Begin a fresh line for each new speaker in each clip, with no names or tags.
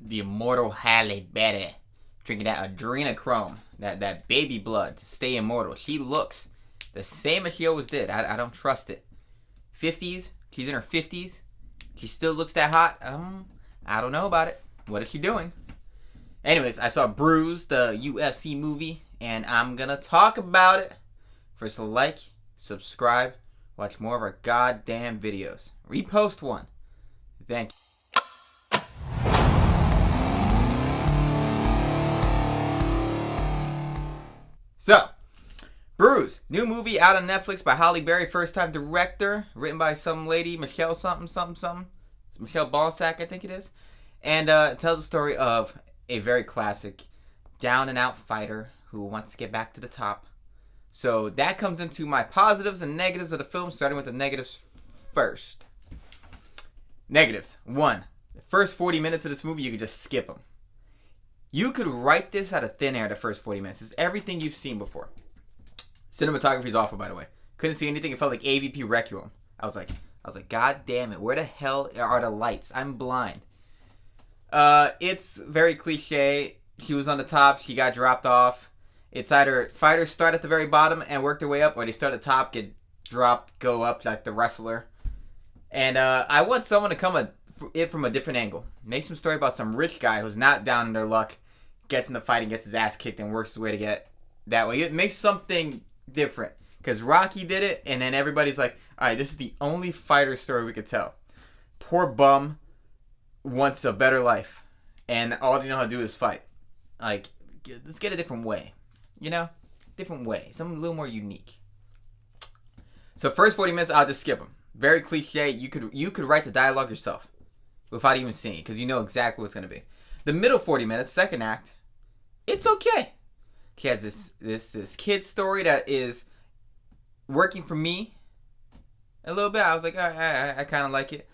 the immortal Halle Berry drinking that adrenochrome, that baby blood to stay immortal. She looks the same as she always did. I don't trust it. 50s. She's in her 50s. She still looks that hot. I don't know about it. What is she doing? Anyways, I saw Bruised, the UFC movie, and I'm going to talk about it. First, like, subscribe, watch more of our goddamn videos. Repost one. Thank you. So, Bruised, new movie out on Netflix by Halle Berry, first-time director, written by some lady, Michelle something. It's Michelle Balsack, I think it is. And it tells the story of a very classic down-and-out fighter who wants to get back to the top. So that comes into my positives and negatives of the film, starting with the negatives first. Negatives. 1. The first 40 minutes of this movie, you could just skip them. You could write this out of thin air the first 40 minutes. It's everything you've seen before. Cinematography is awful, by the way. Couldn't see anything. It felt like AVP Requiem. I was like, God damn it. Where the hell are the lights? I'm blind. It's very cliche. She was on the top. She got dropped off. It's either fighters start at the very bottom and work their way up, or they start at the top, get dropped, go up like the wrestler. And I want someone to come at it from a different angle. Make some story about some rich guy who's not down in their luck, gets in the fight and gets his ass kicked and works his way to get that way. It makes something different. Because Rocky did it, and then everybody's like, alright, this is the only fighter story we could tell. Poor bum wants a better life, and all they know how to do is fight. Like, let's get a different way. You know? Different way. Something a little more unique. So first 40 minutes, I'll just skip them. Very cliche. You could write the dialogue yourself without even seeing it, because you know exactly what it's going to be. The middle 40 minutes, second act, it's okay. She has this kid story that is working for me a little bit. I was like, I kind of like it.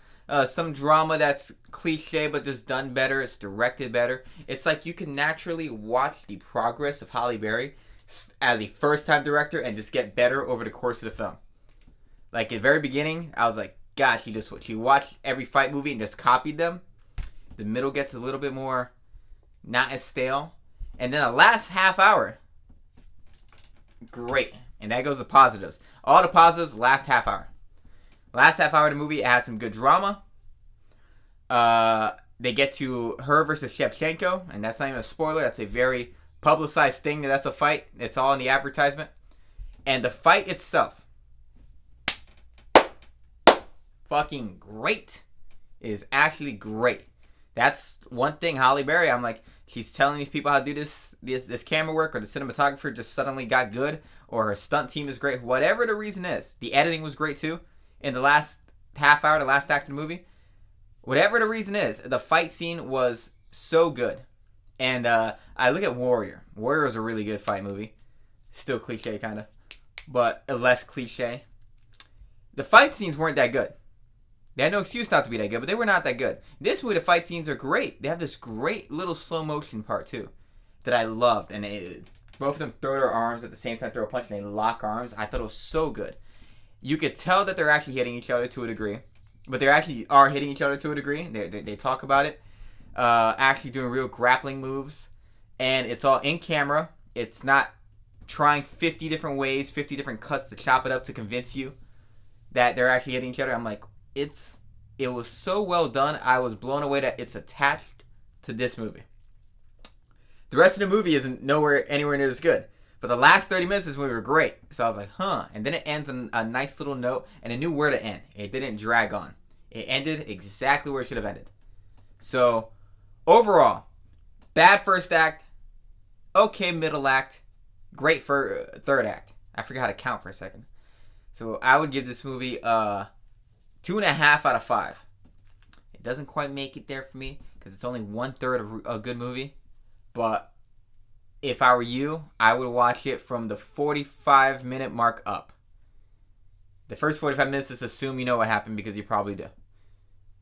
Some drama that's cliche but just done better. It's directed better. It's like you can naturally watch the progress of Halle Berry as a first-time director and just get better over the course of the film. Like at the very beginning, I was like, God, she watched every fight movie and just copied them. The middle gets a little bit more not as stale. And then the last half hour, great. And that goes to positives. All the positives, last half hour. Last half hour of the movie, it had some good drama. They get to her versus Shevchenko, and that's not even a spoiler. That's a very publicized thing. That's a fight. It's all in the advertisement. And the fight itself, fucking great. It is actually great. That's one thing, Halle Berry. I'm like, she's telling these people how to do this camera work, or the cinematographer just suddenly got good, or her stunt team is great. Whatever the reason is, the editing was great too. In the last half hour, the last act of the movie, whatever the reason is, the fight scene was so good. And I look at Warrior. Warrior is a really good fight movie. Still cliche kind of, but less cliche. The fight scenes weren't that good. They had no excuse not to be that good, but they were not that good. This movie, the fight scenes are great. They have this great little slow motion part too that I loved. And both of them throw their arms at the same time, throw a punch, and they lock arms. I thought it was so good. You could tell that they're actually hitting each other to a degree. But they actually are hitting each other to a degree. They talk about it. Actually doing real grappling moves. And it's all in camera. It's not trying 50 different ways, 50 different cuts to chop it up to convince you that they're actually hitting each other. I'm like, it was so well done. I was blown away that it's attached to this movie. The rest of the movie isn't anywhere near as good. But the last 30 minutes of this movie were great. So I was like, huh. And then it ends on a nice little note, and it knew where to end. It didn't drag on. It ended exactly where it should have ended. So, overall, bad first act, okay middle act, great for third act. I forgot how to count for a second. So I would give this movie 2.5 out of 5. It doesn't quite make it there for me because it's only 1/3 of a good movie. But if I were you, I would watch it from the 45-minute mark up. The first 45 minutes, just assume you know what happened because you probably do.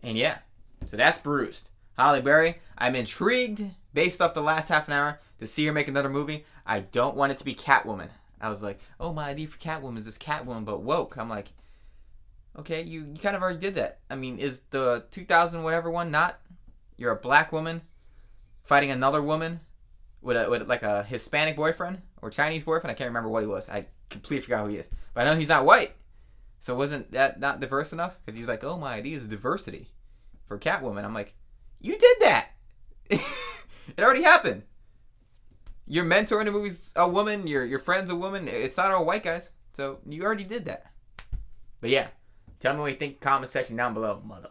And yeah, so that's Bruised. Halle Berry, I'm intrigued based off the last half an hour to see her make another movie. I don't want it to be Catwoman. I was like, oh, my idea for Catwoman is this Catwoman, but woke. I'm like, okay, you kind of already did that. I mean, is the 2000 whatever one not? You're a black woman fighting another woman with like a Hispanic boyfriend or Chinese boyfriend. I can't remember what he was. I completely forgot who he is. But I know he's not white. So wasn't that not diverse enough? Because he's like, oh my, idea is diversity for Catwoman. I'm like, you did that. It already happened. Your mentor in the movie's a woman. Your friend's a woman. It's not all white guys. So you already did that. But yeah, tell me what you think. Comment section down below, mother.